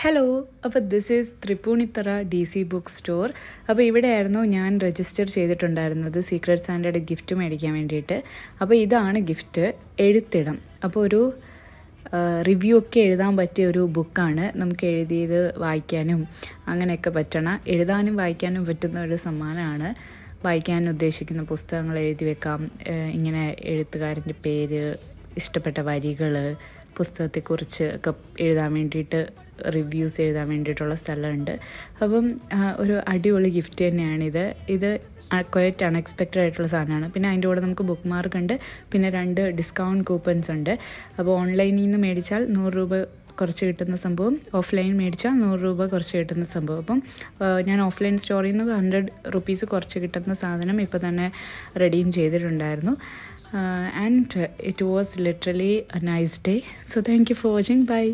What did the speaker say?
Hello, അപ്പോൾ this is Tripunithura DC book store. അപ്പോൾ ഇവിടെയായിരുന്നു ഞാൻ രജിസ്റ്റർ ചെയ്തിട്ടുണ്ടായിരുന്നത് സീക്രട്ട് സാൻറ്റയുടെ ഗിഫ്റ്റ് മേടിക്കാൻ വേണ്ടിയിട്ട്. അപ്പോൾ ഇതാണ് ഗിഫ്റ്റ്, എഴുത്തിടം. അപ്പോൾ ഒരു റിവ്യൂ ഒക്കെ എഴുതാൻ പറ്റിയ ഒരു ബുക്കാണ്. നമുക്ക് എഴുതിയത് വായിക്കാനും അങ്ങനെയൊക്കെ പറ്റണം. എഴുതാനും വായിക്കാനും പറ്റുന്ന ഒരു സമ്മാനമാണ്. വായിക്കാൻ ഉദ്ദേശിക്കുന്ന പുസ്തകങ്ങൾ എഴുതി വെക്കാം. ഇങ്ങനെ എഴുത്തുകാരൻ്റെ പേര്, ഇഷ്ടപ്പെട്ട വരികൾ, പുസ്തകത്തെക്കുറിച്ച് ഒക്കെ എഴുതാൻ വേണ്ടിയിട്ട്, റിവ്യൂസ് എഴുതാൻ വേണ്ടിയിട്ടുള്ള സ്ഥലമുണ്ട്. അപ്പം ഒരു അടിപൊളി ഗിഫ്റ്റ് തന്നെയാണിത്. ഇത് ക്വയറ്റ് അൺഎക്സ്പെക്റ്റഡ് ആയിട്ടുള്ള സാധനമാണ്. പിന്നെ അതിൻ്റെ കൂടെ നമുക്ക് ബുക്ക് മാർക്ക് ഉണ്ട്, പിന്നെ 2 ഡിസ്കൗണ്ട് കൂപ്പൺസ് ഉണ്ട്. അപ്പോൾ ഓൺലൈനിൽ നിന്ന് മേടിച്ചാൽ 100 രൂപ കുറച്ച് കിട്ടുന്ന സംഭവം, ഓഫ്ലൈൻ മേടിച്ചാൽ 100 രൂപ കുറച്ച് കിട്ടുന്ന സംഭവം. അപ്പം ഞാൻ ഓഫ്ലൈൻ സ്റ്റോറിൽ നിന്ന് 100 റുപ്പീസ് കുറച്ച് കിട്ടുന്ന സാധനം ഇപ്പോൾ തന്നെ റെഡീം ചെയ്തിട്ടുണ്ടായിരുന്നു. And it was literally a nice day. So thank you for watching. Bye.